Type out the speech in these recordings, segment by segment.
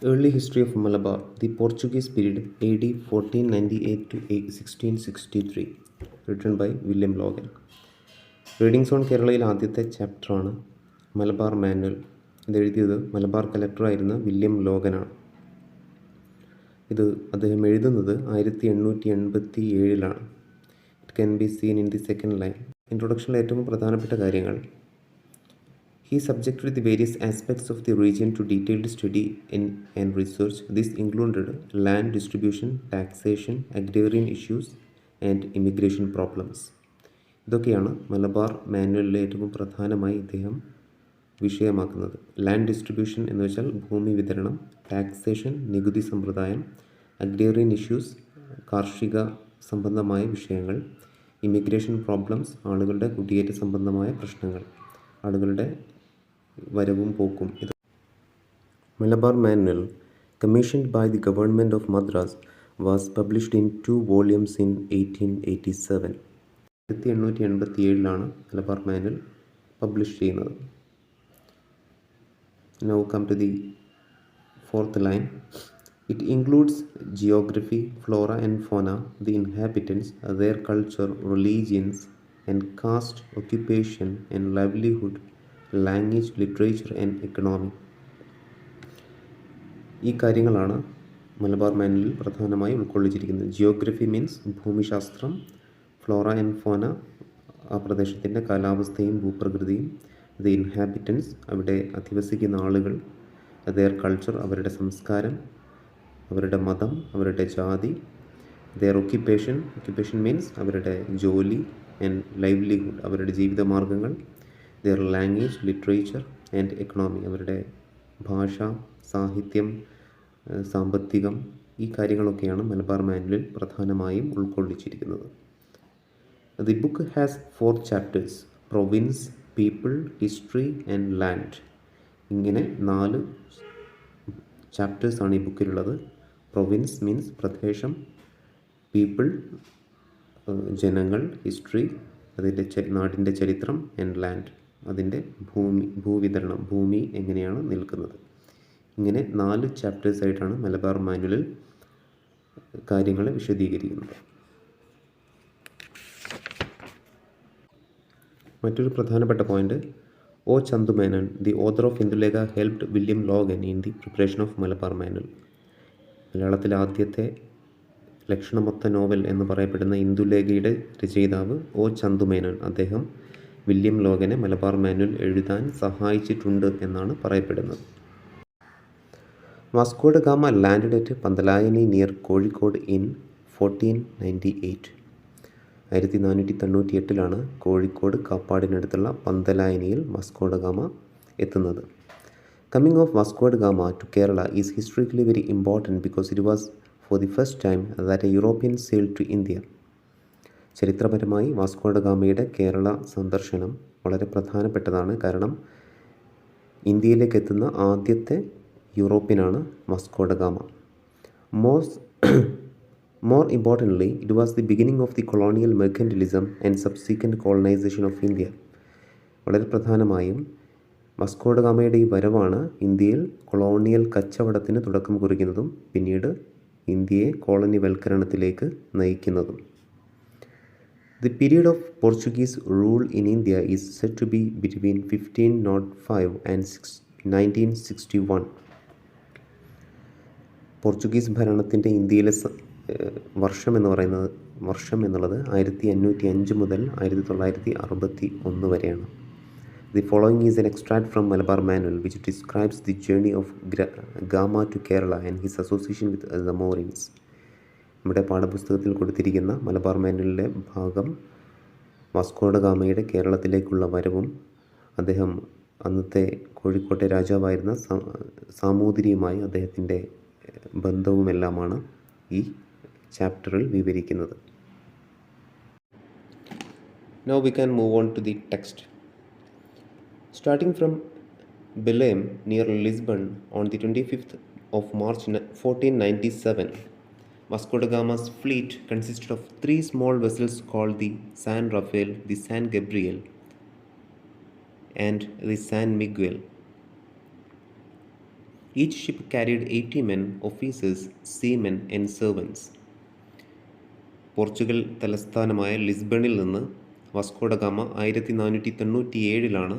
Early history of Malabar, the Portuguese period AD 1498 to 1663, written by William Logan. Readings on കേരളയിൽ ആദ്യത്തെ ചാപ്റ്ററാണ് Malabar manual. ഇതെഴുതിയത് മലബാർ കലക്ടറായിരുന്ന William ലോഗനാണ്. ഇത് അദ്ദേഹം എഴുതുന്നത് 1887-ലാണ്. It can be seen in the second line. ഇൻട്രൊഡക്ഷനിലെ ഏറ്റവും പ്രധാനപ്പെട്ട കാര്യങ്ങൾ: He subjected the various aspects of the region to detailed study and research. This included land distribution, taxation, agrarian issues, and immigration problems. ഇതൊക്കെയാണ് മലബാർ മാനുവലിലെ ഏറ്റവും പ്രധാനമായി ഇദ്ദേഹം വിഷയമാക്കുന്നത്. Land distribution എന്ന് വെച്ചാൽ ഭൂമി വിതരണം, ടാക്സേഷൻ നികുതി സമ്പ്രദായം, അഗ്രേറിയൻ ഇഷ്യൂസ് കാർഷിക സംബന്ധമായ വിഷയങ്ങൾ, ഇമിഗ്രേഷൻ പ്രോബ്ലംസ് ആളുകളുടെ കുടിയേറ്റ സംബന്ധമായ പ്രശ്നങ്ങൾ, ആളുകളുടെ വരവും പോക്കും. Malabar Manual, commissioned by the government of Madras, was published in 2 volumes in 1887. 1887-ലാണ് മലബാർ മാനുവൽ പബ്ലിഷ് ചെയ്യുന്നത്. Now come to the fourth line. It includes geography, flora and fauna, the inhabitants, their culture, religions and caste, occupation and livelihood, language, literature and economy. ഈ കാര്യങ്ങളാണ് മലബാർ മാനുവലിൽ പ്രധാനമായി ഉൾക്കൊള്ളിച്ചിരിക്കുന്നത്. Geography means ഭൂമിശാസ്ത്രം, Flora and ഫോന ആ പ്രദേശത്തിൻ്റെ കാലാവസ്ഥയും ഭൂപ്രകൃതിയും, the inhabitants അവിടെ അധിവസിക്കുന്ന ആളുകൾ, ദെയർ കൾച്ചർ അവരുടെ സംസ്കാരം, അവരുടെ മതം, അവരുടെ ജാതി, ദെയർ ഒക്യുപ്പേഷൻ മീൻസ് അവരുടെ ജോലി, ആൻഡ് ലൈവ്ലിഹുഡ് അവരുടെ ജീവിതമാർഗങ്ങൾ, their language, literature and economy അവരുടെ ഭാഷ, സാഹിത്യം, സാമ്പത്തികം, ഈ കാര്യങ്ങളൊക്കെയാണ് മലബാർ മാനുവലിൽ പ്രധാനമായും ഉൾക്കൊള്ളിച്ചിരിക്കുന്നത്. The book has 4 chapters: province, people, history and land. ഇങ്ങനെ 4 ചാപ്റ്റേഴ്സാണ് ഈ ബുക്കിലുള്ളത്. പ്രൊവിൻസ് മീൻസ് പ്രദേശം, പീപ്പിൾ ജനങ്ങൾ, ഹിസ്റ്ററി അതിൻ്റെ നാടിൻ്റെ ചരിത്രം, ആൻഡ് ലാൻഡ് അതിൻ്റെ ഭൂവിതരണം, ഭൂമി എങ്ങനെയാണ് നിൽക്കുന്നത്. ഇങ്ങനെ 4 ചാപ്റ്റേഴ്സായിട്ടാണ് മലബാർ മാനുവലിൽ കാര്യങ്ങളെ വിശദീകരിക്കുന്നത്. മറ്റൊരു പ്രധാനപ്പെട്ട point: O Chandu Menon, the author of Indulekha, helped William Logan in the preparation of Malabar manual. മലയാളത്തിലെ ആദ്യത്തെ ലക്ഷണമൊത്ത നോവൽ എന്ന് പറയപ്പെടുന്ന ഇന്ദുലേഖയുടെ രചയിതാവ് ഒ ചന്തുമേനോൻ. അദ്ദേഹം വില്യം ലോഗനെ മലബാർ മാനുവൽ എഴുതാൻ സഹായിച്ചിട്ടുണ്ട് എന്നാണ് പറയപ്പെടുന്നത്. Vasco da Gama landed at Pantalayani near Kozhikode in 1498. 1498-ലാണ് കോഴിക്കോട് കാപ്പാടിനടുത്തുള്ള പന്തലായനിയിൽ വാസ്കോ ഡ ഗാമ എത്തുന്നത്. Coming of Vasco da Gama to Kerala is historically very important because it was for the first time that a European sailed to India. ചരിത്രപരമായി Vasco da ഗാമയുടെ കേരള സന്ദർശനം വളരെ പ്രധാനപ്പെട്ടതാണ്. കാരണം ഇന്ത്യയിലേക്ക് എത്തുന്ന ആദ്യത്തെ യൂറോപ്യനാണ് Vasco da Gama. More importantly, it was the beginning of the colonial mercantilism and subsequent colonization of India. വളരെ പ്രധാനമായും വാസ്കോ ഡ ഗാമയുടെ ഈ വരവാണ് ഇന്ത്യയിൽ കൊളോണിയൽ കച്ചവടത്തിന് തുടക്കം കുറിക്കുന്നതും പിന്നീട് ഇന്ത്യയെ കോളനിവൽക്കരണത്തിലേക്ക് നയിക്കുന്നതും. The period of Portuguese rule in India is said to be between 1505 and 1961. Portuguese ഭരണത്തിൻ്റെ ഇന്ത്യയിലെ വർഷം എന്നുള്ളത് 1505 മുതൽ 1961 വരെയാണ്. The following is an extract from Malabar Manual which describes the journey of Gama to Kerala and his association with the Moorings. നമ്മുടെ പാഠപുസ്തകത്തിൽ കൊടുത്തിരിക്കുന്ന മലബാർ മാനുവലിലെ ഭാഗം വാസ്കോ ഡ ഗാമയുടെ കേരളത്തിലേക്കുള്ള വരവും അദ്ദേഹം അന്നത്തെ കോഴിക്കോട്ടെ രാജാവായിരുന്ന സാമൂതിരിയുമായി അദ്ദേഹത്തിൻ്റെ ബന്ധവുമെല്ലാമാണ് ഈ ചാപ്റ്ററിൽ വിവരിക്കുന്നത്. Now we can move on to the text. Starting from Belém near Lisbon on the 25th of March 1497, Vasco da Gama's fleet consisted of 3 small vessels called the San Rafael, the San Gabriel, and the San Miguel. Each ship carried 80 men, officers, seamen and servants. Portugal തലസ്ഥാനമായ ലിസ്ബണിൽ നിന്ന് Vasco da gamma 1497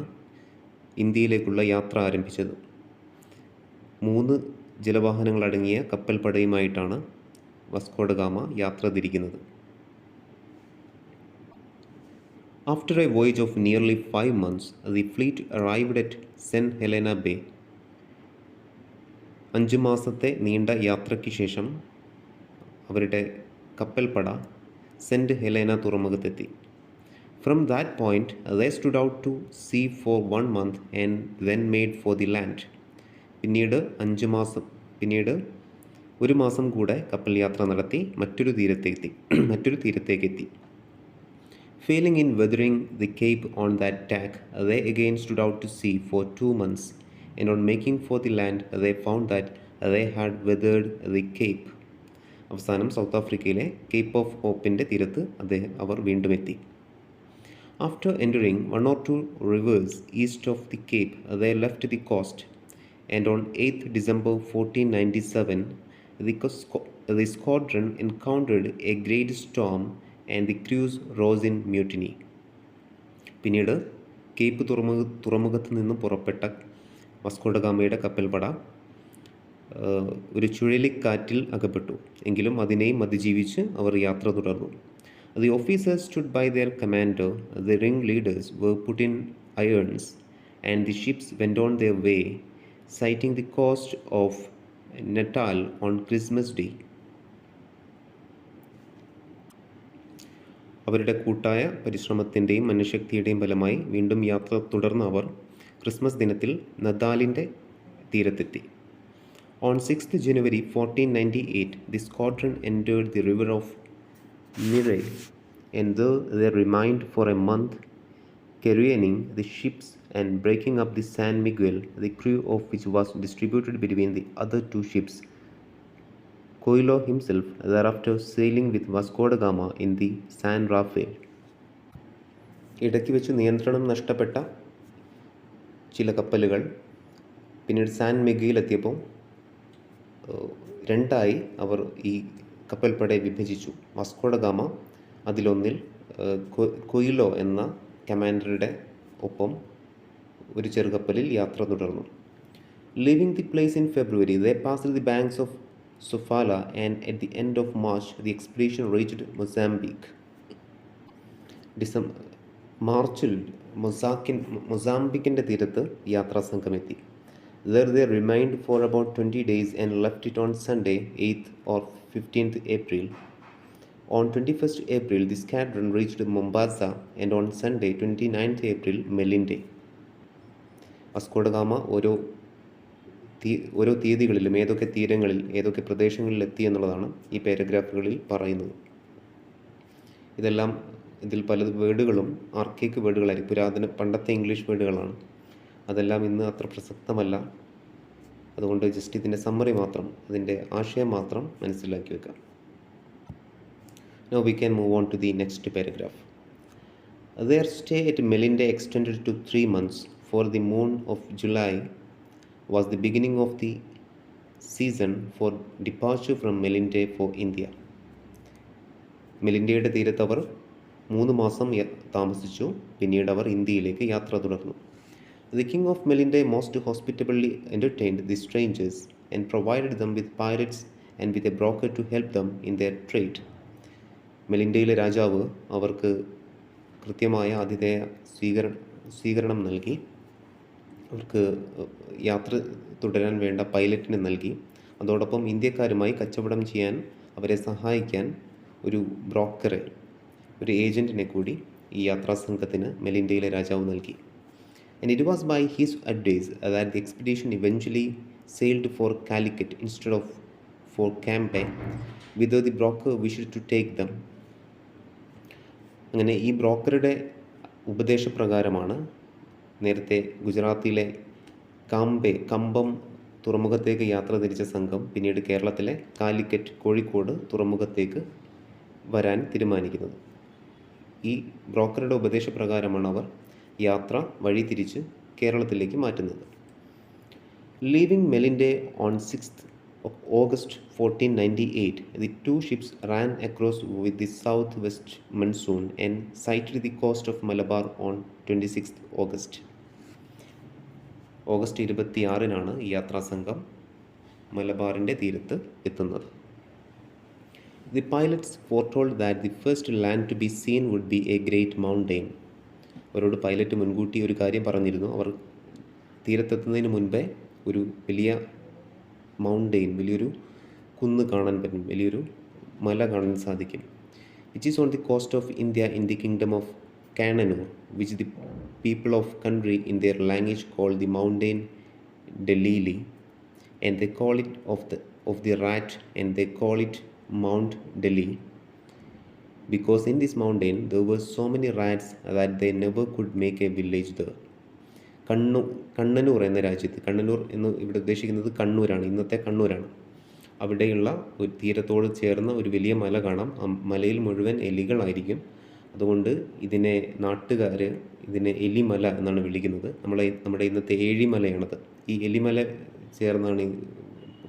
ഇന്ത്യയിലേക്കുള്ള യാത്ര ആരംഭിച്ചത്. 3 ജലവാഹനങ്ങളടങ്ങിയ കപ്പൽപ്പടയുമായിട്ടാണ് Vasco da gamma യാത്ര തിരിക്കുന്നത്. After a voyage of nearly 5 months, the fleet arrived at St. Helena Bay. 5 മാസത്തെ നീണ്ട യാത്രയ്ക്ക് ശേഷം അവരുടെ കപ്പൽപ്പട സെൻറ്റ് ഹെലേന തുറമുഖത്തെത്തി. From that point, they stood out to sea for 1 month and then made for the land. പിന്നീട് 1 മാസം കൂടെ കപ്പൽ യാത്ര നടത്തി മറ്റൊരു തീരത്തേക്കെത്തി. Failing in weathering the cape on that tack, they again stood out to sea for 2 months, and on making for the land, they found that they had weathered the cape. അവസാനം south ആഫ്രിക്കയിലെ Cape of ഹോപ്പിൻ്റെ തീരത്ത് അവർ വീണ്ടും എത്തി. After entering 1 or 2 rivers east of the cape, they left the coast, and on 8th December 1497, the squadron encountered a great storm and the crews rose in mutiny. പിന്നീട് Cape തുറമുഖത്ത് നിന്ന് പുറപ്പെട്ട Vasco da ഗാമയുടെ കപ്പൽപ്പട ഒരു ചുഴലിക്കാറ്റിൽ അകപ്പെട്ടു. എങ്കിലും അതിനെയും അതിജീവിച്ച് അവർ യാത്ര തുടർന്നു. The officers stood by their commander, the ringleaders were put in irons, and the ships went on their way, sighting the coast of Natal on Christmas Day. അവരുടെ കൂട്ടായ പരിശ്രമത്തിൻ്റെയും മനഃശക്തിയുടെയും ഫലമായി വീണ്ടും യാത്ര തുടർന്ന അവർ ക്രിസ്മസ് ദിനത്തിൽ നദാലിൻ്റെ തീരത്തെത്തി. On 6th January 1498, the squadron entered the river of Mire, and there they remained for a month, carrying the ships and breaking up the San Miguel, the crew of which was distributed between the other 2 ships. Coelho himself thereafter sailing with Vasco da Gama in the San Rafael. ഇടയ്ക്ക് വെച്ച് നിയന്ത്രണം നഷ്ടപ്പെട്ട ചില കപ്പലുകൾ പിന്നീട് San മിഗയിലെത്തിയപ്പോൾ 2 അവർ ഈ കപ്പൽപ്പടയെ വിഭജിച്ചു. Vasco da gamma അതിലൊന്നിൽ Coelho എന്ന കമാൻഡറുടെ ഒപ്പം ഒരു ചെറുകപ്പലിൽ യാത്ര തുടർന്നു. Leaving the place in February, they passed the banks of Sofala, and at the end of March, the expedition reached Mozambique. മാർച്ചിൽ മൊസാംബിക്കിൻ്റെ തീരത്ത് യാത്രാസംഘമെത്തി. There they remained for about 20 days and left it on Sunday, 8th or 15th April. On 21st April, the squadron reached Mombasa, and on Sunday, 29th April, Melinde. Vasco da Gama ഓരോ തീയതികളിലും ഏതൊക്കെ തീരങ്ങളിൽ ഏതൊക്കെ പ്രദേശങ്ങളിൽ എത്തി എന്നുള്ളതാണ് ഈ പാരഗ്രാഫുകളിൽ പറയുന്നത്. ഇതിൽ പല വേർഡുകളും ആർക്കൈക്ക് വേർഡുകളായിരിക്കും, പണ്ടത്തെ ഇംഗ്ലീഷ് വേർഡുകളാണ്. അതെല്ലാം ഇന്ന് അത്ര പ്രസക്തമല്ല. അതുകൊണ്ട് ജസ്റ്റ് ഇതിൻ്റെ സമ്മറി മാത്രം, അതിൻ്റെ ആശയം മാത്രം മനസ്സിലാക്കി വെക്കാം. Now we can move on to the next paragraph. Their stay at Melinde extended to 3 months, for the moon of July was the beginning of the season for departure from Melinde for India. മെലിൻഡയുടെ തീരത്ത് അവർ 3 മാസം താമസിച്ചു. പിന്നീട് അവർ ഇന്ത്യയിലേക്ക് യാത്ര തുടർന്നു. The king of Melinde most hospitably entertained the strangers and provided them with pirates and with a broker to help them in their trade. മെലിൻഡയിലെ രാജാവ് അവർക്ക് കൃത്യമായ ആതിഥേയ സ്വീകരണം നൽകി. അവർക്ക് യാത്ര തുടരാൻ വേണ്ട പൈലറ്റിനെ നൽകി. അതോടൊപ്പം ഇന്ത്യക്കാരുമായി കച്ചവടം ചെയ്യാൻ അവരെ സഹായിക്കാൻ ഒരു ബ്രോക്കറെ, ഒരു ഏജൻറ്റിനെ കൂടി ഈ യാത്രാസംഘത്തിന് മെലിൻഡയിലെ രാജാവ് നൽകി. And it was by his advice that the expedition eventually sailed for Calicut instead of for Campe, whither the broker wished to take them. അങ്ങനെ ഈ ബ്രോക്കറുടെ ഉപദേശപ്രകാരമാണ് നേരത്തെ ഗുജറാത്തിലെ കമ്പം തുറമുഖത്തേക്ക് യാത്ര തിരിച്ച സംഘം പിന്നീട് കേരളത്തിലെ കാലിക്കറ്റ്, കോഴിക്കോട് തുറമുഖത്തേക്ക് വരാൻ തീരുമാനിക്കുന്നത്. ഈ ബ്രോക്കറുടെ ഉപദേശപ്രകാരമാണ് അവർ യാത്ര വഴി തിരിച്ച് കേരളത്തിലേക്ക് മാറ്റുന്നത്. Leaving Melinde on 6th of August 1498, the two ships ran across with the southwest monsoon and sighted the coast of Malabar on 26th August. August 26-നാണ് ഈ യാത്രാസംഘം മലബാറിൻ്റെ തീരത്ത് എത്തുന്നത്. The pilots foretold that the first land to be seen would be a great mountain. അവരോട് pilot മുൻകൂട്ടി ഒരു കാര്യം പറഞ്ഞിരുന്നു. അവർ തീരത്തെത്തുന്നതിന് മുൻപേ ഒരു വലിയ മൗണ്ടെയിൻ, വലിയൊരു കുന്ന് കാണാൻ പറ്റും, വലിയൊരു മല കാണാൻ സാധിക്കും. Which is on the cost of India in the kingdom of Cannanore, which the people of country in their language call the mountain Delili, and they call it of the rat, and they call it Mount Delhi, because in this mountain there were so many rats that they never could make a village there. Kannanur എന്ന രാജ്യത്ത്, കണ്ണനൂർ എന്ന് ഇവിടെ ഉദ്ദേശിക്കുന്നത് കണ്ണൂരാണ്, ഇന്നത്തെ കണ്ണൂരാണ്. അവിടെയുള്ള ഒരു തീരത്തോട് ചേർന്ന ഒരു വലിയ മല കാണാം. ആ മലയിൽ മുഴുവൻ എലികളായിരിക്കും. അതുകൊണ്ട് ഇതിനെ നാട്ടുകാർ ഇതിനെ എലിമല എന്നാണ് വിളിക്കുന്നത്. നമ്മുടെ ഇന്നത്തെ ഏഴിമലയാണത്. ഈ എലിമല ചേർന്നാണ്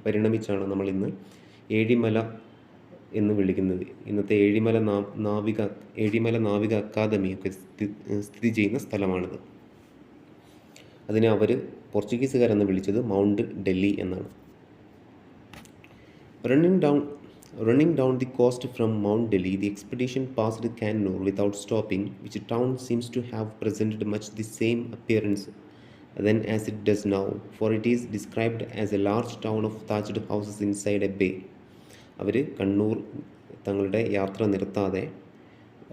പരിണമിച്ചാണ് നമ്മൾ ഇന്ന് ഏഴിമല എന്ന് വിളിക്കുന്നത്. ഇന്നത്തെ ഏഴിമല നാവിക അക്കാദമി ഒക്കെ സ്ഥിതി ചെയ്യുന്ന സ്ഥലമാണിത്. അതിനെ അവർ പോർച്ചുഗീസുകാരെന്ന് വിളിച്ചത് മൗണ്ട് ഡൽഹി എന്നാണ്. Running down the coast from Mount Delhi, the expedition passed Kannur without stopping, which town seems to have presented much the same appearance then as it does now, for it is described as a large town of thatched houses inside a bay. അവർ കണ്ണൂർ തങ്ങളുടെ യാത്ര നിർത്താതെ,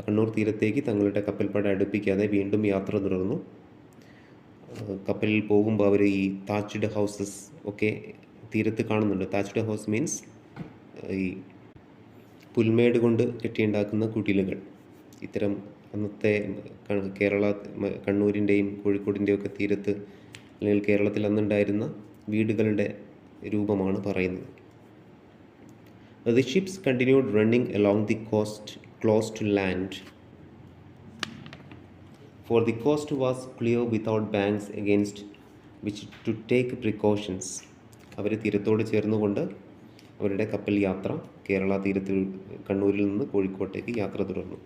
കണ്ണൂർ തീരത്തേക്ക് തങ്ങളുടെ കപ്പൽപ്പട അടുപ്പിക്കാതെ വീണ്ടും യാത്ര തുടർന്നു. കപ്പലിൽ പോകുമ്പോൾ അവർ ഈ താച്ച്ഡ് ഹൗസസ് ഒക്കെ തീരത്ത് കാണുന്നുണ്ട്. താച്ച്ഡ് ഹൗസ് മീൻസ് ഈ പുൽമേട് കൊണ്ട് കെട്ടിയുണ്ടാക്കുന്ന കുടിലുകൾ. ഇത്തരം അന്നത്തെ കണ്ണൂരിൻ്റെയും കോഴിക്കോടിൻ്റെയും ഒക്കെ തീരത്ത്, അല്ലെങ്കിൽ കേരളത്തിൽ അന്നുണ്ടായിരുന്ന വീടുകളുടെ രൂപമാണ് പറയുന്നത്. The ships continued running along the coast close to land, for the coast was clear without banks against which to take precautions. അവർ തീരത്തോട് ചേർന്നുകൊണ്ട് അവരുടെ കപ്പൽ യാത്ര കേരള തീരത്തിൽ കണ്ണൂരിൽ നിന്ന് കോഴിക്കോട്ടേക്ക് യാത്ര തുടർന്നു.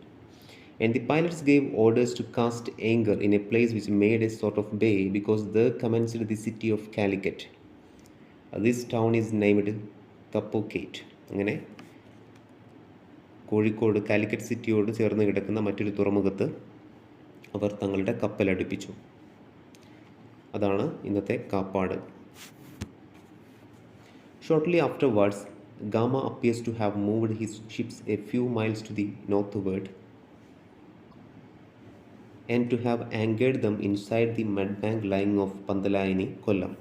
And the pilots gave orders to cast anchor in a place which made a sort of bay, because there commenced the city of Calicut. This town is named Calicut. അങ്ങനെ കോഴിക്കോട് കാലിക്കറ്റ് സിറ്റിയോട് ചേർന്ന് കിടക്കുന്ന മറ്റൊരു തുറമുഖത്ത് അവർ തങ്ങളുടെ കപ്പൽ അടുപ്പിച്ചു. അതാണ് ഇന്നത്തെ Kappad. Shortly afterwards, Gama appears to have moved his ships a few miles to the northward and to have anchored them inside the mudbank lying off Pandalayani, Kollam.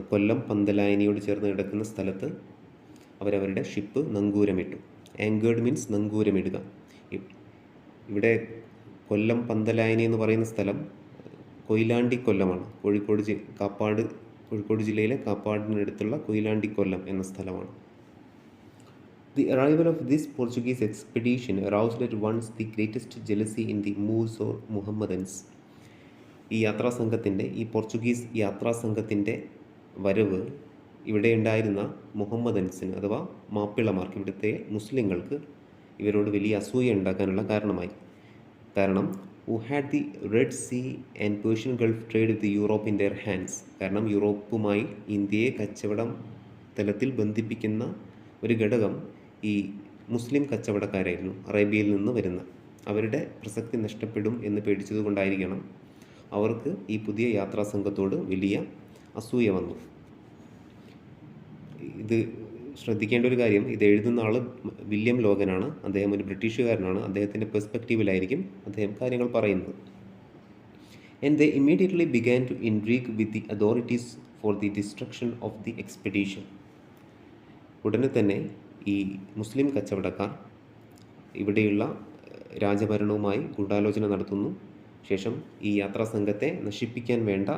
കൊല്ലം പന്തലായനിയോട് ചേർന്ന് കിടക്കുന്ന സ്ഥലത്ത് അവരവരുടെ ഷിപ്പ് നങ്കൂരമിട്ടു. ആങ്കേർഡ് മീൻസ് നങ്കൂരമിടുക. ഇവിടെ കൊല്ലം പന്തലായനി എന്ന് പറയുന്ന സ്ഥലം കൊയിലാണ്ടി കൊല്ലമാണ്. കോഴിക്കോട് ജില്ലയിലെ കാപ്പാടിനടുത്തുള്ള കൊയിലാണ്ടി കൊല്ലം എന്ന സ്ഥലമാണ്. The arrival of this Portuguese expedition aroused at once the greatest jealousy in the Moors or Muhammadans. ഈ പോർച്ചുഗീസ് യാത്രാസംഘത്തിൻ്റെ വരവ് ഇവിടെ ഉണ്ടായിരുന്ന മുഹമ്മദൻസിന് അഥവാ മാപ്പിളമാർക്ക്, ഇവിടുത്തെ മുസ്ലിങ്ങൾക്ക് ഇവരോട് വലിയ അസൂയ ഉണ്ടാക്കാനുള്ള കാരണമായി. കാരണം who had the Red Sea and Persian Gulf trade with Europe in their hands. കാരണം യൂറോപ്പുമായി ഇന്ത്യയെ കച്ചവടം തലത്തിൽ ബന്ധിപ്പിക്കുന്ന ഒരു ഘടകം ഈ മുസ്ലിം കച്ചവടക്കാരായിരുന്നു, അറേബ്യയിൽ നിന്ന് വരുന്ന. അവരുടെ പ്രസക്തി നഷ്ടപ്പെടും എന്ന് പേടിച്ചതുകൊണ്ടായിരിക്കണം അവർക്ക് ഈ പുതിയ യാത്രാസംഘത്തോട് വലിയ അസൂയ വന്നു. ഇത് ശ്രദ്ധിക്കേണ്ട ഒരു കാര്യം, ഇത് എഴുതുന്ന ആൾ വില്യം ലോഗനാണ്. അദ്ദേഹം ഒരു ബ്രിട്ടീഷുകാരനാണ്. അദ്ദേഹത്തിൻ്റെ പെർസ്പെക്റ്റീവിലായിരിക്കും അദ്ദേഹം കാര്യങ്ങൾ പറയുന്നത്. And they immediately began to intrigue with the authorities for the destruction of the expedition. ഉടനെ തന്നെ ഈ മുസ്ലിം കച്ചവടക്കാർ ഇവിടെയുള്ള രാജഭരണവുമായി ഗൂഢാലോചന നടത്തുന്നു. ശേഷം ഈ യാത്രാസംഘത്തെ നശിപ്പിക്കാൻ വേണ്ട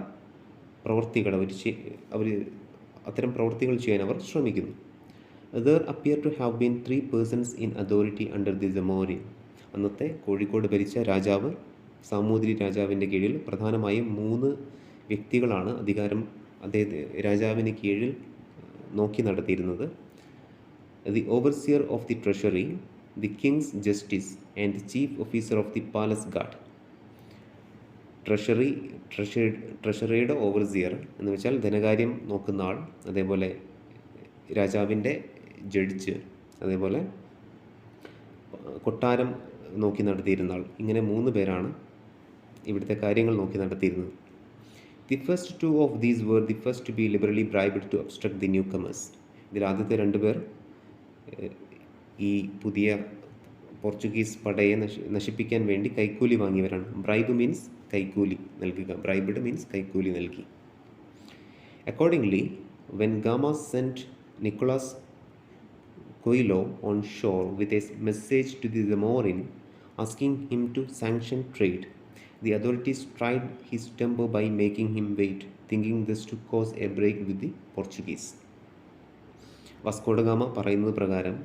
പ്രവൃത്തികൾ അത്തരം പ്രവൃത്തികൾ ചെയ്യാൻ അവർ ശ്രമിക്കുന്നു. There appear to have been 3 persons in authority under the Zamorin. അന്നത്തെ കോഴിക്കോട് ഭരിച്ച രാജാവ് സാമൂതിരി രാജാവിൻ്റെ കീഴിൽ പ്രധാനമായും 3 വ്യക്തികളാണ് അദ്ദേഹത്തെ രാജാവിന് കീഴിൽ നോക്കി നടത്തിയിരുന്നത്. The overseer of the treasury, the king's justice and the chief officer of the palace guard. ട്രഷറിയുടെ ഓവർസിയർ എന്ന് വെച്ചാൽ ധനകാര്യം നോക്കുന്ന ആൾ, അതേപോലെ രാജാവിൻ്റെ ജഡ്ജ്, അതേപോലെ കൊട്ടാരം നോക്കി നടത്തിയിരുന്ന ആൾ. ഇങ്ങനെ 3 പേരാണ് ഇവിടുത്തെ കാര്യങ്ങൾ നോക്കി നടത്തിയിരുന്നത്. The first 2 of these were the first to be liberally bribed to obstruct the newcomers. ഇതിൽ ആദ്യത്തെ 2 പേർ ഈ പുതിയ പോർച്ചുഗീസ് പടയെ നശിപ്പിക്കാൻ വേണ്ടി കൈക്കൂലി വാങ്ങിയവരാണ്. ബ്രൈബ് മീൻസ് കൈക്കൂലി നൽകുക. ബ്രൈബ്ഡ് മീൻസ് കൈക്കൂലി നൽകി. Accordingly, when Gama sent Nicolas Coelho on shore with a message to the Zamorin asking him to sanction trade, the authorities tried his temper by making him wait, thinking this to cause a break with the Portuguese. Vasco da Gama പറയുന്നത് പ്രകാരം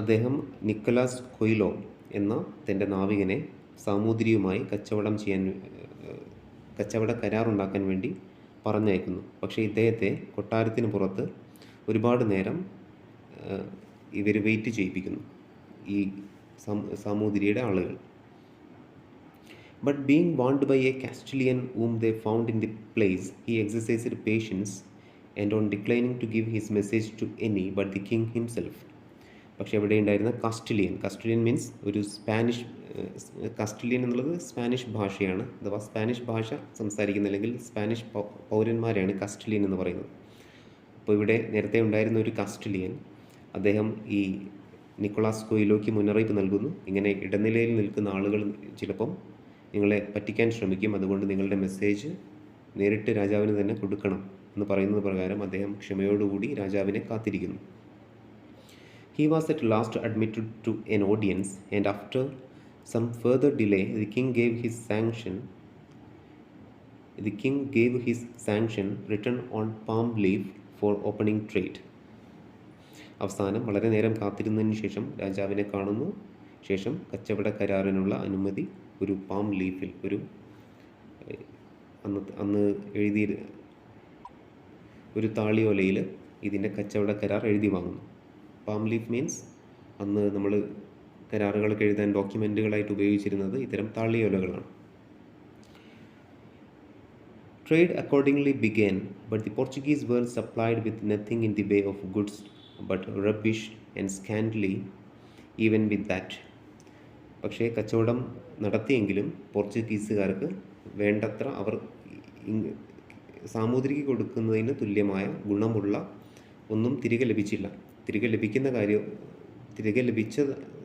അദ്ദേഹം Nicholas Coelho എന്ന തൻ്റെ നാവികനെ സാമൂതിരിയുമായി കച്ചവട കരാറുണ്ടാക്കാൻ വേണ്ടി പറഞ്ഞയക്കുന്നു. പക്ഷേ ഇദ്ദേഹത്തെ കൊട്ടാരത്തിന് പുറത്ത് ഒരുപാട് നേരം ഇവർ വെയിറ്റ് ചെയ്യിപ്പിക്കുന്നു, ഈ സാമൂതിരിയുടെ ആളുകൾ. But being warned by a Castilian whom they found in the place, he exercised patience and on declining to give his message to any but the king himself. പക്ഷേ അവിടെ ഉണ്ടായിരുന്ന കാസ്റ്റലിയൻ മീൻസ് ഒരു സ്പാനിഷ്, കാസ്റ്റലിയൻ എന്നുള്ളത് Spanish ഭാഷയാണ്. അഥവാ Spanish ഭാഷ സംസാരിക്കുന്ന അല്ലെങ്കിൽ സ്പാനിഷ് പൗരന്മാരെയാണ് കാസ്റ്റലിയൻ എന്ന് പറയുന്നത്. അപ്പോൾ ഇവിടെ നേരത്തെ ഉണ്ടായിരുന്ന ഒരു കാസ്റ്റലിയൻ, അദ്ദേഹം ഈ നിക്കോളാസ് കൊയ്ലോയ്ക്ക് മുന്നറിയിപ്പ് നൽകുന്നു, ഇങ്ങനെ ഇടനിലയിൽ നിൽക്കുന്ന ആളുകൾ ചിലപ്പം നിങ്ങളെ പറ്റിക്കാൻ ശ്രമിക്കും, അതുകൊണ്ട് നിങ്ങളുടെ മെസ്സേജ് നേരിട്ട് രാജാവിന് തന്നെ കൊടുക്കണം എന്ന് പറയുന്നത് പ്രകാരം അദ്ദേഹം ക്ഷമയോടുകൂടി രാജാവിനെ കാത്തിരിക്കുന്നു. He was at last admitted to an audience, and after some further delay, the king gave his sanction written on palm leaf for opening trade. അവസാനം വളരെ നേരം കാത്തിരുന്നതിന് ശേഷം രാജാവിനെ കാണുന്നു. ശേഷം കച്ചവട കരാറിനുള്ള അനുമതി ഒരു പാം ലീഫിൽ, ഒരു അന്ന് എഴുതി ഒരു താളിയോലയിൽ ഇതിൻ്റെ കച്ചവട കരാർ എഴുതി വാങ്ങുന്നു. പാം ലീഫ് മീൻസ് അന്ന് നമ്മൾ കരാറുകളൊക്കെ എഴുതാൻ ഡോക്യുമെൻറ്റുകളായിട്ട് ഉപയോഗിച്ചിരുന്നത് ഇത്തരം താളിയോലകളാണ്. Trade accordingly began, but the Portuguese were supplied with nothing in the way of goods but rubbish and scantily even with that. പക്ഷേ കച്ചവടം നടത്തിയെങ്കിലും പോർച്ചുഗീസുകാർക്ക് വേണ്ടത്ര അവർ സാമൂതിരിക്ക് കൊടുക്കുന്നതിന് തുല്യമായ ഗുണമുള്ള ഒന്നും തിരികെ ലഭിച്ചില്ല. തിരികെ ലഭിച്ച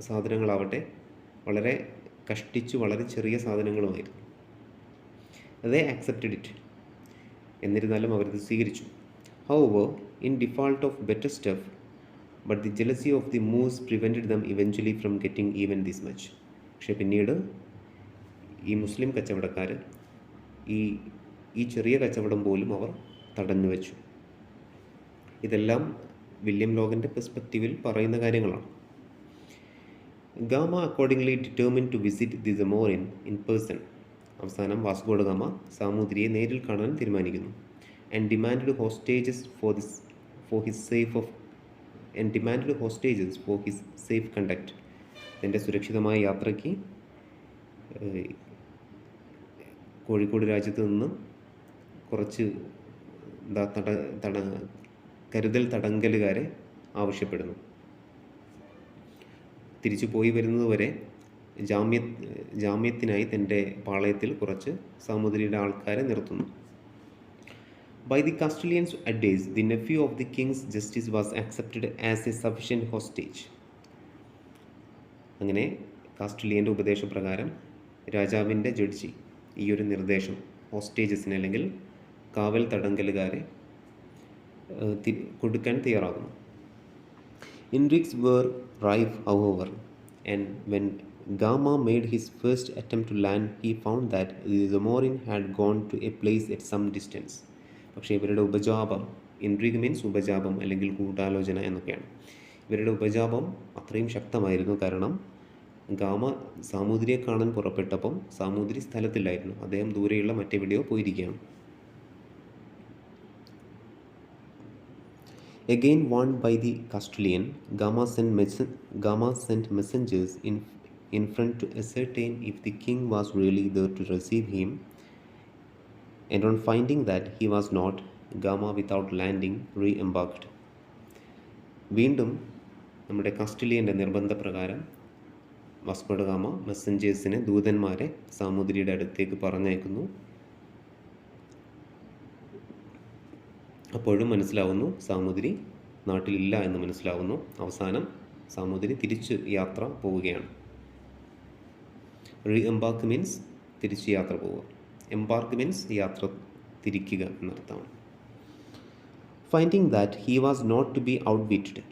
സാധനങ്ങളാവട്ടെ വളരെ കഷ്ടിച്ചു, വളരെ ചെറിയ സാധനങ്ങളുമായിരുന്നു. They accepted it. എന്നിരുന്നാലും അവരത് സ്വീകരിച്ചു. However, in default of better stuff, but the jealousy of the Moors prevented them eventually from getting even this much. പക്ഷേ പിന്നീട് ഈ മുസ്ലിം കച്ചവടക്കാർ ഈ ചെറിയ കച്ചവടം പോലും അവർ തടഞ്ഞു വെച്ചു. ഇതെല്ലാം വില്യം ലോഗൻ്റെ പെർസ്പെക്റ്റീവിൽ പറയുന്ന കാര്യങ്ങളാണ്. Gama accordingly determine to visit the Zamorin in person. അവസാനം വാസ്കോ ഡ ഗാമ സാമൂതിരിയെ നേരിൽ കാണാൻ തീരുമാനിക്കുന്നു. And demand hostages for his safe conduct. എൻ്റെ സുരക്ഷിതമായ യാത്രയ്ക്ക് കോഴിക്കോട് രാജ്യത്ത് നിന്ന് കുറച്ച് കരുതൽ തടങ്കലുകാരെ ആവശ്യപ്പെടുന്നു. തിരിച്ചു പോയി വരുന്നതുവരെ ജാമ്യത്തിനായി തൻ്റെ പാളയത്തിൽ കുറച്ച് സാമൂതിരിയുടെ ആൾക്കാരെ നിർത്തുന്നു. By the Castilians' advice, the nephew of the king's justice was accepted as a sufficient hostage. അങ്ങനെ കാസ്റ്റലിയൻ്റെ ഉപദേശപ്രകാരം രാജാവിൻ്റെ ജഡ്ജി ഈ ഒരു നിർദ്ദേശം ഹോസ്റ്റേജസിനെ അല്ലെങ്കിൽ കാവൽ തടങ്കലുകാരെ കൊടുക്കാൻ തയ്യാറാകുന്നു. Intrigues were rife, however, and when Gama made his first attempt to land, he found that the Zamorin had gone to a place at some distance. പക്ഷേ ഇവരുടെ ഉപജാപം, ഇൻട്രീഗ് മീൻസ് ഉപജാപം അല്ലെങ്കിൽ ഗൂഢാലോചന എന്നൊക്കെയാണ്. ഇവരുടെ ഉപജാപം അത്രയും ശക്തമായിരുന്നു. കാരണം ഗാമ സാമൂതിരിയെ കാണാൻ പുറപ്പെട്ടപ്പം സാമൂതിരി സ്ഥലത്തില്ലായിരുന്നു, അദ്ദേഹം ദൂരെയുള്ള മറ്റെവിടെയോ പോയിരിക്കുകയാണ്. Again warned by the Castilian, Gama sent messengers in front to ascertain if the king was really there to receive him, and on finding that he was not, Gama without landing re-embarked. വീണ്ടും നമ്മുടെ കസ്റ്റലിയൻ്റെ നിർബന്ധപ്രകാരം Vasco da gamma മെസ്സഞ്ചേഴ്സിനെ, ദൂതന്മാരെ സാമൂതിരിയുടെ അടുത്തേക്ക് പറഞ്ഞയക്കുന്നു. അപ്പോഴും മനസ്സിലാവുന്നു സാമൂതിരി നാട്ടിലില്ല എന്ന് മനസ്സിലാവുന്നു. അവസാനം സാമൂതിരി തിരിച്ച് യാത്ര പോവുകയാണ്. റീ എംബാർക്ക് മീൻസ് തിരിച്ച് യാത്ര പോവുക, എംബാർക്ക് മീൻസ് യാത്ര തിരിക്കുക എന്നർത്ഥമാണ്. Finding that he was not to be outwitted,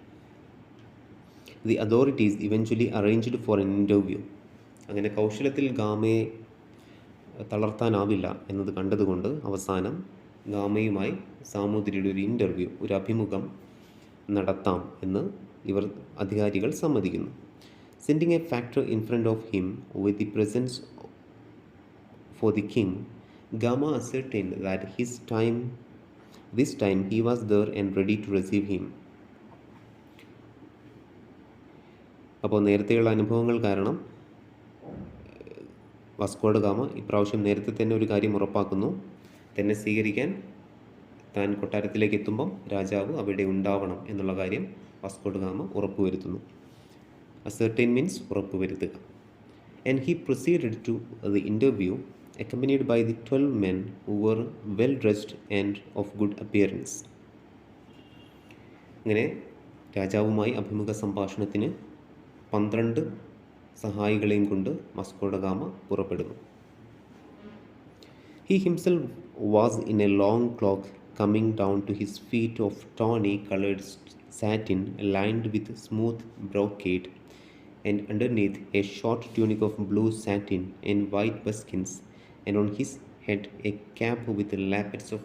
the authorities eventually arranged for an interview. അങ്ങനെ കൗശലത്തിൽ ഗാമയെ തളർത്താനാവില്ല എന്നത് കണ്ടതുകൊണ്ട് അവസാനം ഗാമയുമായി സാമൂതിരിയുടെ ഒരു ഇൻ്റർവ്യൂ, ഒരു അഭിമുഖം നടത്താം എന്ന് ഇവർ അധികാരികൾ സമ്മതിക്കുന്നു. Sending a factor in front of him with the presence for the king, Gama ascertained that this time he was there and ready to receive him. അപ്പോൾ നേരത്തെയുള്ള അനുഭവങ്ങൾ കാരണം വാസ്കോ ഡ ഗാമ ഇപ്രാവശ്യം നേരത്തെ തന്നെ ഒരു കാര്യം ഉറപ്പാക്കുന്നു, തന്നെ സ്വീകരിക്കാൻ താൻ കൊട്ടാരത്തിലേക്ക് എത്തുമ്പം രാജാവ് അവിടെ ഉണ്ടാവണം എന്നുള്ള കാര്യം വാസ്കോ ഡ ഗാമ ഉറപ്പുവരുത്തുന്നു. അസർട്ടൈൻ മീൻസ് ഉറപ്പുവരുത്തുക. And he proceeded to the interview accompanied by the 12 men who were well dressed and of good appearance. അങ്ങനെ രാജാവുമായി അഭിമുഖ സംഭാഷണത്തിന് 12 സഹായികളെയും കൊണ്ട് വാസ്കോ ഡ ഗാമ പുറപ്പെടുന്നു. He himself was in a long cloak coming down to his feet of tawny colored satin lined with smooth brocade, and underneath a short tunic of blue satin and white buskins, and on his head a cap with lappets of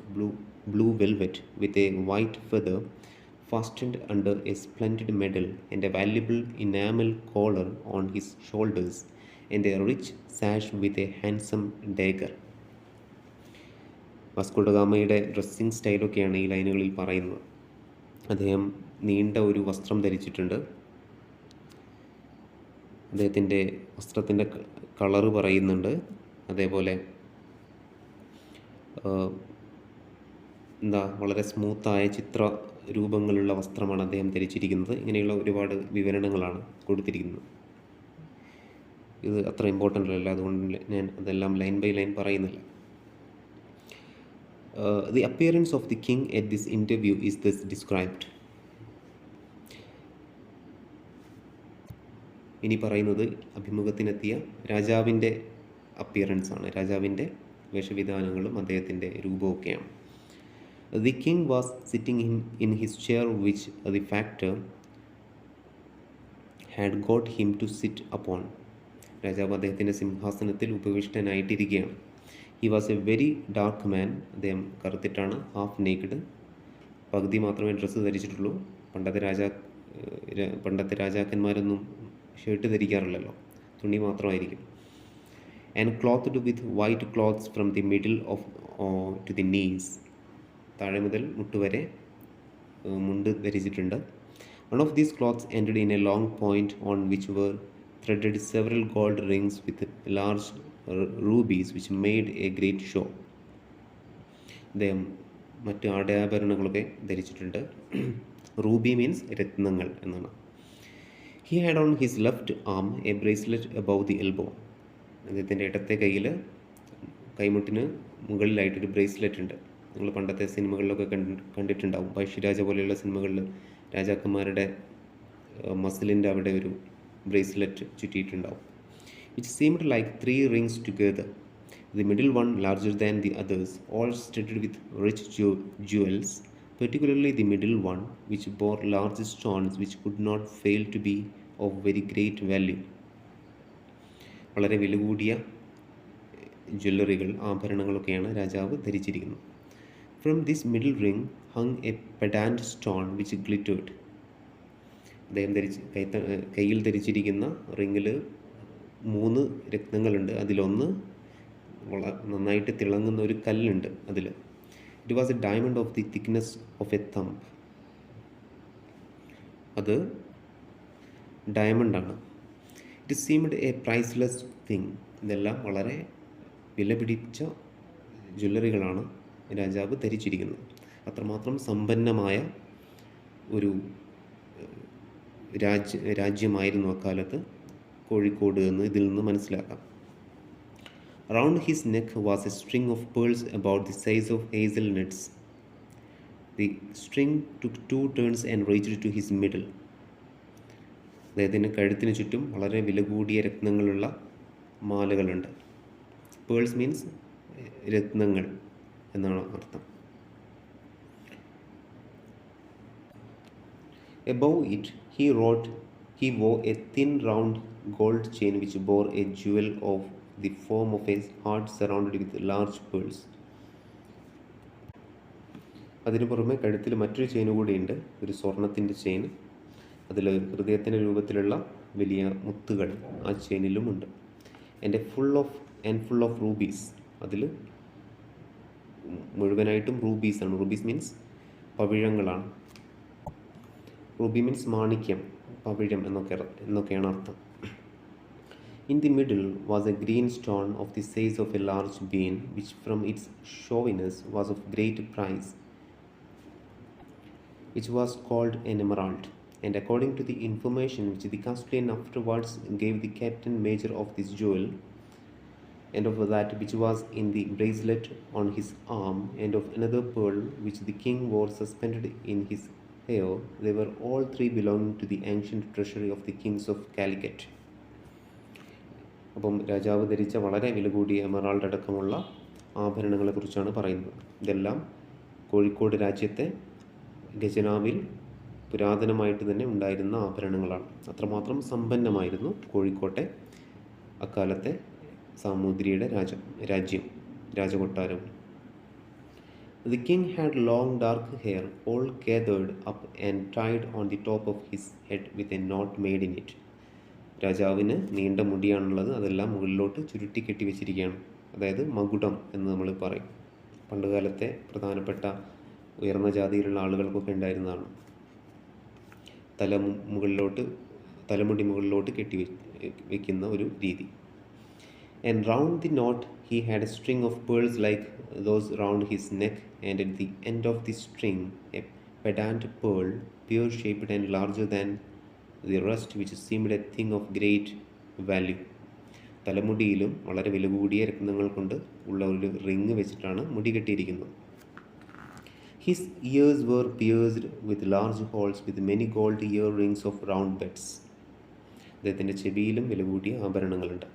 blue velvet with a white feather fastened under a splendid medal, and a valuable enamel collar on his shoulders, and a rich sash with a handsome dagger. Vasco da ഗാമയുടെ dressing സ്റ്റൈലൊക്കെയാണ് ഈ ലൈനുകളിൽ പറയുന്നത്. അദ്ദേഹം നീണ്ട ഒരു വസ്ത്രം ധരിച്ചിട്ടുണ്ട്. അദ്ദേഹത്തിൻ്റെ വസ്ത്രത്തിൻ്റെ കളറ് പറയുന്നുണ്ട്. അതേപോലെ വളരെ സ്മൂത്തായ ചിത്ര രൂപങ്ങളുള്ള വസ്ത്രമാണ് അദ്ദേഹം ധരിച്ചിരിക്കുന്നത്. ഇങ്ങനെയുള്ള ഒരുപാട് വിവരണങ്ങളാണ് കൊടുത്തിരിക്കുന്നത്. ഇത് അത്ര ഇമ്പോർട്ടൻ്റ് അല്ല, അതുകൊണ്ട് ഞാൻ അതെല്ലാം ലൈൻ ബൈ ലൈൻ പറയുന്നില്ല. The appearance of the king at this interview is thus described. ഇനി പറയുന്നത് അഭിമുഖത്തിനെത്തിയ രാജാവിൻ്റെ അപ്പിയറൻസ് ആണ്, രാജാവിൻ്റെ വേഷവിധാനങ്ങളും അദ്ദേഹത്തിൻ്റെ രൂപമൊക്കെയാണ്. The king was sitting in his chair which the factor had got him to sit upon. രാജാവ് അദ്ദേഹത്തിൻ്റെ സിംഹാസനത്തിൽ ഉപവിഷ്ടനായിട്ടിരിക്കുകയാണ്. He was a very dark man. അദ്ദേഹം കറുത്തിട്ടാണ്, ഹാഫ് നേക്ഡ്, പകുതി മാത്രമേ ഡ്രസ്സ് ധരിച്ചിട്ടുള്ളൂ. പണ്ടത്തെ രാജാക്കന്മാരൊന്നും ഷർട്ട് ധരിക്കാറില്ലല്ലോ, തുണി മാത്രമായിരിക്കും. And clothed with white clothes from the middle of to the knees, താഴെ മുതൽ മുട്ടുവരെ മുണ്ട് ധരിച്ചിട്ടുണ്ട്. One of these cloths ended in a long point on which were threaded several gold rings with large rubies which made a great show. അദ്ദേഹം മറ്റ് ആടയാഭരണങ്ങളൊക്കെ ധരിച്ചിട്ടുണ്ട്. Ruby means രത്നങ്ങൾ എന്നാണ്. He had on his left arm a bracelet above the elbow. അദ്ദേഹത്തിൻ്റെ ഇടത്തെ കയ്യിൽ കൈമുട്ടിന് മുകളിലായിട്ടൊരു bracelet ഉണ്ട്. നിങ്ങൾ പണ്ടത്തെ സിനിമകളിലൊക്കെ കണ്ടിട്ടുണ്ടാവും. പഴശ്ശിരാജ പോലെയുള്ള സിനിമകളിൽ രാജാക്കന്മാരുടെ മസിലിൻ്റെ അവിടെ ഒരു bracelet ചുറ്റിയിട്ടുണ്ടാവും. Which seemed like 3 rings together, the middle one larger than the others, all studded with rich jewels, particularly the middle one, which bore large stones which could not fail to be of very great value. വളരെ വില കൂടിയ ജ്വല്ലറികൾ, ആഭരണങ്ങളൊക്കെയാണ് രാജാവ് ധരിച്ചിരിക്കുന്നത്. From this middle ring hung a pendant stone which glittered. അദ്ദേഹം കയ്യിൽ ധരിച്ചിരിക്കുന്ന റിങ്ങിൽ 3 രത്നങ്ങളുണ്ട്. അതിലൊന്ന് നന്നായിട്ട് തിളങ്ങുന്ന ഒരു കല്ലുണ്ട് അതിൽ. It was a diamond of the thickness of a thumb. അത് ഡയമണ്ടാണ്. It seemed a priceless thing. ഇതെല്ലാം വളരെ വിലപിടിച്ച ജ്വല്ലറികളാണ് രാജാവ് ധരിച്ചിരിക്കുന്നത്. അത്രമാത്രം സമ്പന്നമായ ഒരു രാജ്യമായിരുന്നു അക്കാലത്ത് കോഴിക്കോട് എന്ന് ഇതിൽ നിന്ന് മനസ്സിലാക്കാം. Around his neck was A string of pearls about the size of hazelnuts. The string took 2 turns and reached to his middle. അദ്ദേഹത്തിൻ്റെ കഴുത്തിന് ചുറ്റും വളരെ വില കൂടിയ രത്നങ്ങളുള്ള മാലകളുണ്ട്. പേൾസ് മീൻസ് രത്നങ്ങൾ എന്നാണ് അർത്ഥം. Above it, he wore a thin round gold chain which bore a jewel of the form of a heart surrounded with large pearls. അതിനു പുറമെ കഴുത്തിൽ മറ്റൊരു ചെയിൻ കൂടിയുണ്ട്, ഒരു സ്വർണത്തിൻ്റെ ചെയിൻ. അതിൽ ഹൃദയത്തിൻ്റെ രൂപത്തിലുള്ള വലിയ മുത്തുകൾ ആ ചെയിനിലുമുണ്ട്. And full of rubies. അതിൽ മുഴുവനായിട്ടും റൂബീസാണ്. റൂബീസ് മീൻസ് പവിഴങ്ങളാണ്. റൂബി മീൻസ് മാണിക്യം, പവിഴം എന്നൊക്കെയാണ് അർത്ഥം. In the middle was a green stone of the size of a large bean which from its showiness was of great price, which was called an emerald. And according to the information which the castellan afterwards gave the captain major of this jewel, and of that which was in the bracelet on his arm, and of another pearl which the king wore suspended in his hair, they were all 3 belonging to the ancient treasury of the kings of Calicut. അപ്പം രാജാവ് ധരിച്ച വളരെ വില കൂടിയ emerald അടക്കമുള്ള ആഭരണങ്ങളെക്കുറിച്ചാണ് പറയുന്നത്. ഇതെല്ലാം കോഴിക്കോട് രാജ്യത്തെ ഖജനാവിൽ പുരാതനമായിട്ട് തന്നെ ഉണ്ടായിരുന്ന ആഭരണങ്ങളാണ്. അത്രമാത്രം സമ്പന്നമായിരുന്നു കോഴിക്കോട്ടെ അക്കാലത്തെ സാമൂതിരിയുടെ രാജകൊട്ടാരം. The king had long dark hair, all gathered up and tied on the top of his head with a knot made in it. രാജാവിന് നീണ്ട മുടിയാണുള്ളത്, അതെല്ലാം മുകളിലോട്ട് ചുരുട്ടി കെട്ടി വെച്ചിരിക്കുകയാണ്. അതായത് മകുടം എന്ന് നമ്മൾ പറയും. പണ്ടുകാലത്തെ പ്രധാനപ്പെട്ട ഉയർന്ന ജാതിയിലുള്ള ആളുകൾക്കൊക്കെ ഉണ്ടായിരുന്നതാണ്. തലമുടി മുകളിലോട്ട് കെട്ടി വയ്ക്കുന്ന ഒരു രീതി. And round the knot he had a string of pearls like those round his neck, and at the end of the string a pendant pearl, pear-shaped and larger than the rest, which seemed a thing of great value. തലമുടിയിലും വളരെ വില കൂടിയ രത്നങ്ങൾ കൊണ്ട് ഉള്ള ഒരു ring വെച്ചിട്ടാണ് മുടി കെട്ടിയിരിക്കുന്നത്. His ears were pierced with large holes with many gold earrings of round beds. അദ്ദേഹത്തിൻ്റെ ചെവിയിലും വില കൂടിയ ആഭരണങ്ങളുണ്ട്.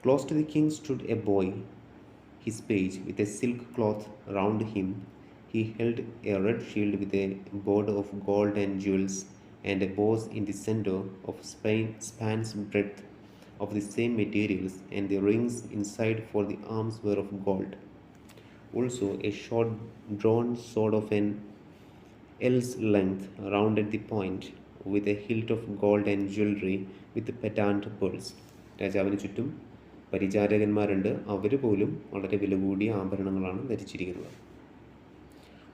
Close to the king stood a boy, his page, with a silk cloth round him. He held a red shield with a border of gold and jewels, and a boss in the center of span's breadth of the same materials, and the rings inside for the arms were of gold. Also a short drawn sword of an ell's length, round at the point, with a hilt of gold and jewelry with pendant pearls. രാജാവിന് ചുറ്റും പരിചാരകന്മാരുണ്ട്. അവർ പോലും വളരെ വില കൂടിയ ആഭരണങ്ങളാണ് ധരിച്ചിരിക്കുന്നത്.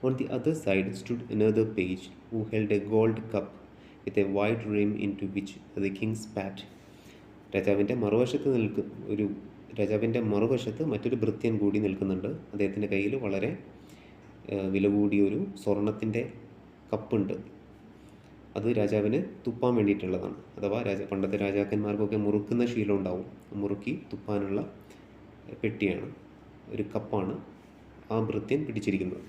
On the other side stood another page who held a gold cup with a wide rim into which the king spat. രാജാവിൻ്റെ മറുവശത്ത് മറ്റൊരു ഭൃത്യൻ കൂടി നിൽക്കുന്നുണ്ട്. അദ്ദേഹത്തിൻ്റെ കയ്യിൽ വളരെ വില കൂടിയൊരു സ്വർണത്തിൻ്റെ കപ്പുണ്ട്. അത് രാജാവിന് തുപ്പാൻ വേണ്ടിയിട്ടുള്ളതാണ്. അഥവാ പണ്ടത്തെ രാജാക്കന്മാർക്കൊക്കെ മുറുക്കുന്ന ശീലം ഉണ്ടാവും. മുറുക്കി തുപ്പാനുള്ള പെട്ടിയാണ്, ഒരു കപ്പാണ് ആ ഭൃത്യൻ പിടിച്ചിരിക്കുന്നത്.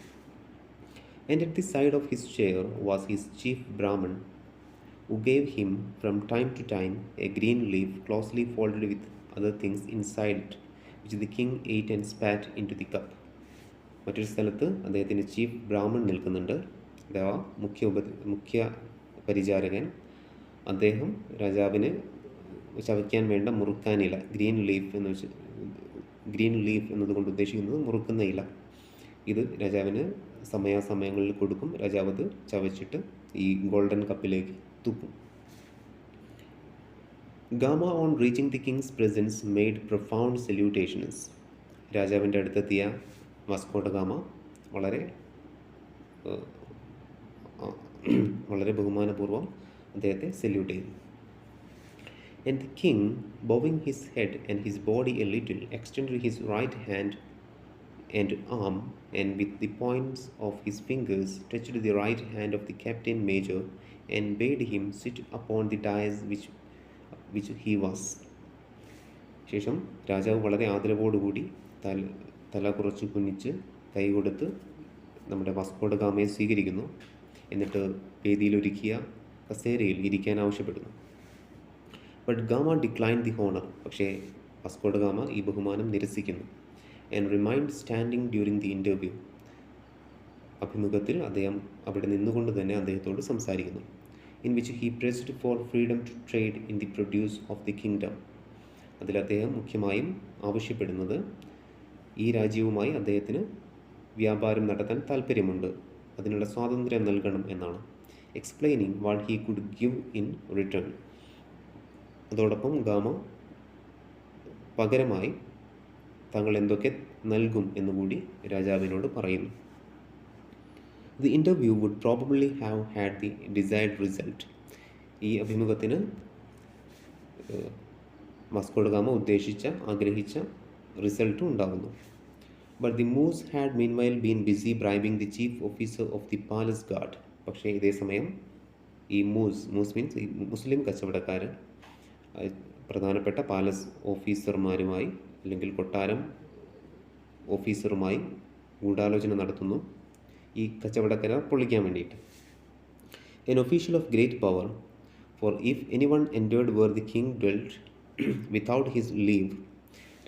And at the side of his chair was his chief Brahman, who gave him from time to time a green leaf closely folded with other things inside it, which the king ate and spat into the cup. മറ്റൊരു സ്ഥലത്ത് അദ്ദേഹത്തിൻ്റെ chief Brahmin നിൽക്കുന്നുണ്ട്, അഥവാ മുഖ്യ പരിചാരകൻ. അദ്ദേഹം രാജാവിന് ചവയ്ക്കാൻ വേണ്ട മുറുക്കാനില, green leaf എന്നതുകൊണ്ട് ഉദ്ദേശിക്കുന്നത് മുറുക്കുന്ന ഇല. ഇത് രാജാവിന് സമയാസമയങ്ങളിൽ കൊടുക്കും. രാജാവ് അത് ചവച്ചിട്ട് ഈ golden കപ്പിലേക്ക് തുപ്പും. Gama, on reaching the king's presence, made profound salutations. രാജാവിൻ്റെ അടുത്തെത്തിയ വാസ്കോഡ ഗാമ വളരെ വളരെ ബഹുമാനപൂർവ്വം അദ്ദേഹത്തെ സല്യൂട്ട് ചെയ്തു. And the king, bowing his head and his body a little, extended his right hand and arm, and with the points of his fingers touched the right hand of the captain major, and bade him sit upon the dais which he was. ശേഷം രാജാവ് വളരെ ആദരവോടുകൂടി തല കുറച്ച് കുനിച്ച് കൈ കൊടുത്ത് നമ്മുടെ Vasco da ഗാമയെ സ്വീകരിക്കുന്നു. എന്നിട്ട് വേദിയിലൊരുക്കിയ കസേരയിൽ ഇരിക്കാൻ ആവശ്യപ്പെടുന്നു. But Gama decline the honour. പക്ഷേ വാസ്കോഡ ഗാമ ഈ ബഹുമാനം നിരസിക്കുന്നു. And remained standing during the interview. അഭിമുഖത്തിൽ അദ്ദേഹം അവിടെ നിന്നുകൊണ്ട് തന്നെ അദ്ദേഹത്തോട് സംസാരിക്കുന്നു. In which he pressed for freedom to trade in the produce of the kingdom. അതിൽ അദ്ദേഹം മുഖ്യമായും ആവശ്യപ്പെടുന്നത് ഈ രാജ്യവുമായി അദ്ദേഹത്തിന് വ്യാപാരം നടത്താൻ താല്പര്യമുണ്ട്, അതിനുള്ള സ്വാതന്ത്ര്യം നൽകണം എന്നാണ്. Explaining what he could give in return. അതോടൊപ്പം ഗാമ പകരമായി താങ്കൾ എന്തൊക്കെ നൽകും എന്നുകൂടി രാജാവിനോട് പറയുന്നു. The interview would probably have had the desired result. ഈ അഭിമുഖത്തിന് വാസ്കോഡ ഗാമ ആഗ്രഹിച്ച റിസൾട്ടും ഉണ്ടാകുന്നു. But the Moors had meanwhile been busy bribing the chief officer of the palace guard. പക്ഷേ ഇതേ സമയം ഈ മൂസ് മീൻസ് ഈ മുസ്ലിം കച്ചവടക്കാർ പ്രധാനപ്പെട്ട പാലസ് ഓഫീസർമാരുമായി അല്ലെങ്കിൽ കൊട്ടാരം ഓഫീസറുമായി ഗൂഢാലോചന നടത്തുന്നു ഈ കച്ചവടക്കാരെ പൊളിക്കാൻ വേണ്ടിയിട്ട്. An official of great power, for if any one entered where the king dwelt without his leave.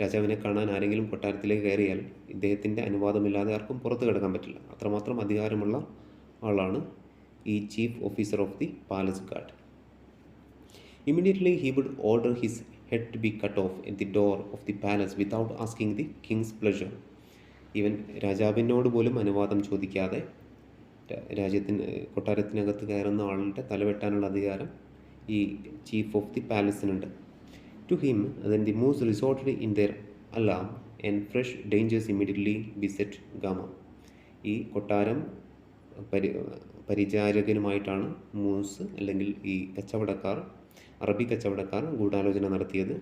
രാജാവിനെ കാണാൻ ആരെങ്കിലും കൊട്ടാരത്തിലേക്ക് കയറിയാൽ ഇദ്ദേഹത്തിൻ്റെ അനുവാദമില്ലാതെ ആർക്കും പുറത്ത് കിടക്കാൻ പറ്റില്ല. അത്രമാത്രം അധികാരമുള്ള ആളാണ് ഈ chief officer of the palace guard. Immediately he would order his head to be cut off at the door of the palace without asking the king's pleasure. Even രാജാവിനോട് പോലും അനുവാദം ചോദിക്കാതെ കൊട്ടാരത്തിനകത്ത് കയറുന്ന ആളുടെ തലവെട്ടാനുള്ള അധികാരം ഈ ചീഫ് ഓഫ് ദി പാലസിനുണ്ട്. To him, then the moose resorted in their alarm, and fresh dangers immediately beset Gama. ഈ കൊട്ടാരം പരിചാരകനുമായിട്ടാണ് മൂസ് അല്ലെങ്കിൽ ഈ അറബി കച്ചവടക്കാർ ഗൂഢാലോചന നടത്തിയത്.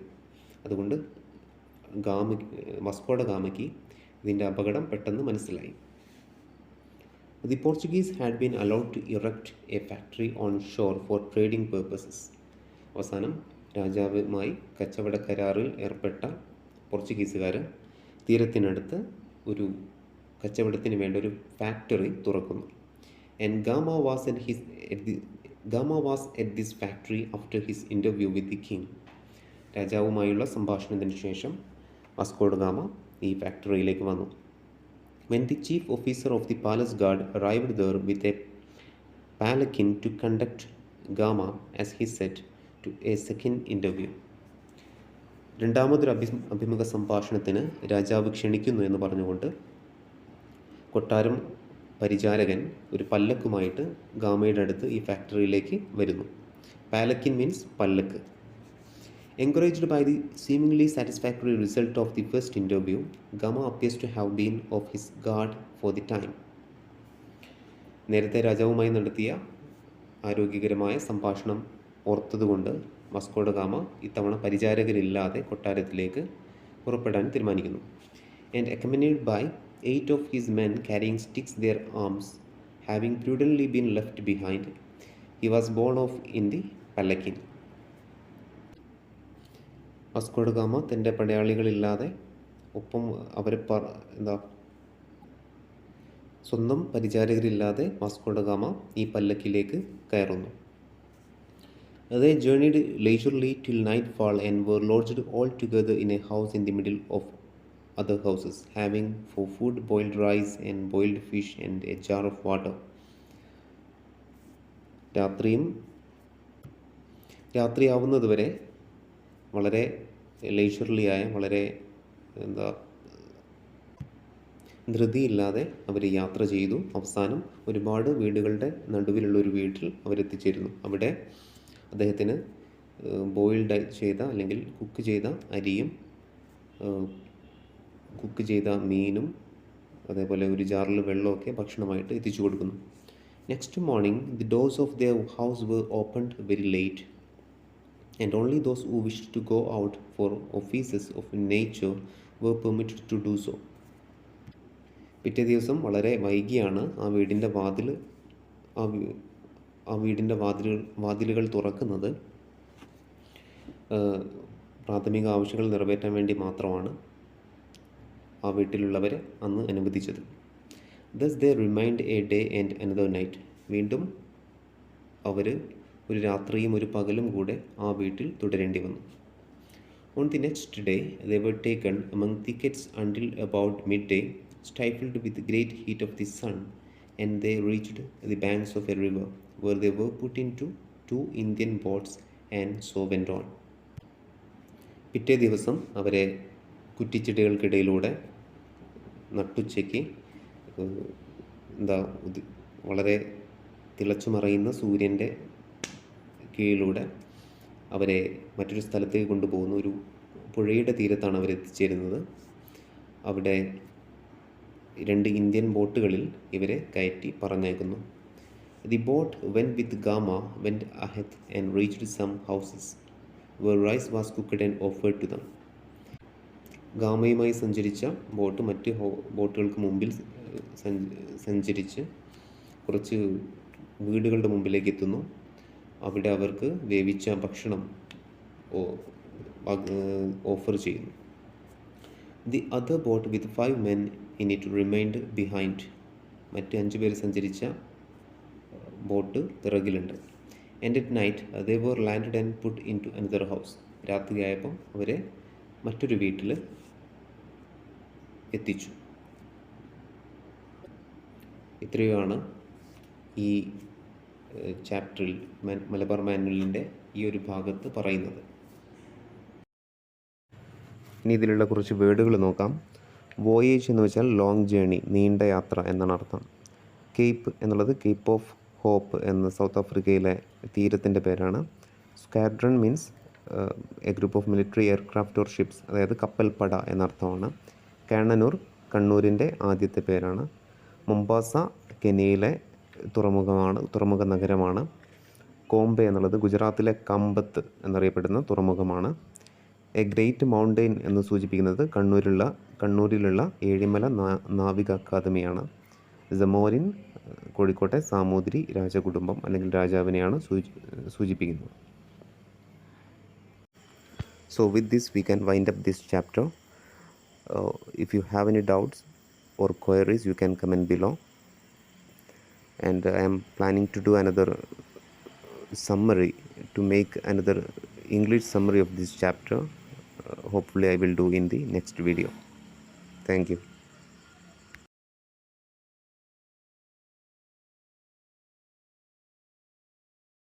അതുകൊണ്ട് വാസ്കോഡ ഗാമയ്ക്ക് ഇതിൻ്റെ അപകടം പെട്ടെന്ന് മനസ്സിലായി. The Portuguese had been allowed to erect a factory on shore for trading purposes. അവസാനം രാജാവുമായി കച്ചവട കരാറിൽ ഏർപ്പെട്ട പോർച്ചുഗീസുകാർ തീരത്തിനടുത്ത് ഒരു കച്ചവടത്തിന് വേണ്ട ഒരു ഫാക്ടറി തുറക്കുന്നു. And Gama was at this factory after his interview with the king. രാജാവുമായുള്ള സംഭാഷണത്തിന് ശേഷം വാസ്കോഡ ഗാമ ഈ ഫാക്ടറിയിലേക്ക് വന്നു. When the chief officer of the palace guard arrived there with a palanquin to conduct Gama, as he said, to a second interview. രണ്ടാമതൊരു അഭിമുഖ സംഭാഷണത്തിന് രാജാവ് ക്ഷണിക്കുന്നു എന്ന് പറഞ്ഞുകൊണ്ട് കൊട്ടാരം പരിചാരകൻ ഒരു പല്ലക്കുമായിട്ട് ഗാമയുടെ അടുത്ത് ഈ ഫാക്ടറിയിലേക്ക് വരുന്നു. പാലക്കിൻ means പല്ലക്ക്. Encouraged by the seemingly satisfactory result of the first interview, Gama appears to have been off his guard for the time. നേരത്തെ രാജാവുമായി നടത്തിയ ആരോഗ്യകരമായ സംഭാഷണം ഓർത്തതുകൊണ്ട് വാസ്കോഡ ഗാമ ഇത്തവണ പരിചാരകരില്ലാതെ കൊട്ടാരത്തിലേക്ക് പുറപ്പെടാൻ തീരുമാനിക്കുന്നു. And accompanied by 8 of his men carrying sticks their arms, having prudently been left behind, he was borne off in the palanquin. Vasco da gamma തൻ്റെ പടയാളികളില്ലാതെ ഒപ്പം അവരെ സ്വന്തം പരിചാരകരില്ലാതെ വാസ്കോഡ ഗാമ ഈ പല്ലക്കിലേക്ക് കയറുന്നു. They journeyed leisurely till nightfall and were lodged all together in a house in the middle of other houses, having for food boiled rice and boiled fish and a jar of water. രാത്രിയാവുന്നതുവരെ വളരെ ലേഷ്യർലിയായ വളരെ ധൃതിയില്ലാതെ അവർ യാത്ര ചെയ്തു. അവസാനം ഒരുപാട് വീടുകളുടെ നടുവിലുള്ള ഒരു വീട്ടിൽ അവരെത്തിച്ചേരുന്നു. അവിടെ അദ്ദേഹത്തിന് ബോയിൽഡ് ചെയ്ത അല്ലെങ്കിൽ കുക്ക് ചെയ്ത അരിയും കുക്ക് ചെയ്ത മീനും അതേപോലെ ഒരു ജാറിൽ വെള്ളമൊക്കെ ഭക്ഷണമായിട്ട് എത്തിച്ചു കൊടുക്കുന്നു. Next morning the doors of the house were opened very late and only those who wished to go out for offices of nature were permitted to do so. പിറ്റേ ദിവസം വളരെ വൈകിയാണ് ആ വീടിൻ്റെ വാതിലുകൾ തുറക്കുന്നത്. പ്രാഥമിക ആവശ്യങ്ങൾ നിറവേറ്റാൻ വേണ്ടി മാത്രമാണ് ആ വീട്ടിലുള്ളവരെ അന്ന് അനുവദിച്ചത്. Thus they remained a day and another night. വീണ്ടും അവർ ഒരു രാത്രിയും ഒരു പകലും കൂടെ ആ വീട്ടിൽ തുടരേണ്ടി വന്നു. On the next day they were taken among thickets until about midday, stifled with the great heat of the sun, and they reached the banks of a river, where they were put into 2 Indian boats and so went on. പിറ്റേ ദിവസം അവരെ കുറ്റിച്ചെടികൾക്കിടയിലൂടെ നട്ടുച്ചയ്ക്ക് വളരെ തിളച്ചു മറയുന്ന സൂര്യൻ്റെ കീഴിലൂടെ അവരെ മറ്റൊരു സ്ഥലത്തേക്ക് കൊണ്ടുപോകുന്നു. ഒരു പുഴയുടെ തീരത്താണ് അവർ എത്തിച്ചേരുന്നത്. അവിടെ 2 ഇന്ത്യൻ ബോട്ടുകളിൽ ഇവരെ കയറ്റി പറഞ്ഞേക്കുന്നു. The boat went with Gama went ahead and reached some houses where rice was cooked and offered to them. ഗാമയുമായി സഞ്ചരിച്ച ബോട്ട് മറ്റ് ബോട്ടുകൾക്ക് മുമ്പിൽ സഞ്ചരിച്ച് കുറച്ച് വീടുകളുടെ മുമ്പിലേക്ക് എത്തുന്നു. അവിടെ അവർക്ക് വേവിച്ച ഭക്ഷണം ഓഫർ ചെയ്യുന്നു. The other boat with 5 men in it remained behind. മറ്റ് 5 പേർ സഞ്ചരിച്ച boat പിറകിലുണ്ട്. And at night they were landed and put into another house. രാത്രിയായപ്പം അവരെ മറ്റൊരു വീട്ടിൽ എത്തിച്ചു. ഇത്രയുമാണ് ഈ ചാപ്റ്ററിൽ മലബാർ മാനുവലിൻ്റെ ഈ ഒരു ഭാഗത്ത് പറയുന്നത്. ഇനി ഇതിലുള്ള കുറച്ച് വേർഡുകൾ നോക്കാം. വോയേജ് എന്ന് വെച്ചാൽ ലോങ് ജേണി, നീണ്ട യാത്ര എന്നാണ് അർത്ഥം. കേപ്പ് എന്നുള്ളത് കേപ്പ് ഓഫ് ഹോപ്പ് എന്ന സൗത്ത് ആഫ്രിക്കയിലെ തീരത്തിൻ്റെ പേരാണ്. Squadron means A group of military aircraft or ships, അതായത് കപ്പൽപ്പട എന്നർത്ഥമാണ്. കാനനൂർ കണ്ണൂരിൻ്റെ ആദ്യത്തെ പേരാണ്. മൊംബാസ കെനിയയിലെ തുറമുഖ നഗരമാണ്. കോംബെ എന്നുള്ളത് ഗുജറാത്തിലെ കമ്പത്ത് എന്നറിയപ്പെടുന്ന തുറമുഖമാണ്. എ ഗ്രേറ്റ് മൗണ്ടെയിൻ എന്ന് സൂചിപ്പിക്കുന്നത് കണ്ണൂരിലുള്ള ഏഴിമല നാവിക അക്കാദമിയാണ്. ജമോരിൻ കോഴിക്കോട്ടെ സാമൂതിരി രാജകുടുംബം അല്ലെങ്കിൽ രാജാവിനെയാണ് സൂചിപ്പിക്കുന്നത്. So with this we can wind up this chapter. If you have any doubts or queries, you can comment below, and I am planning to do another summary, to make another English summary of this chapter. Hopefully I will do in the next video. Thank you.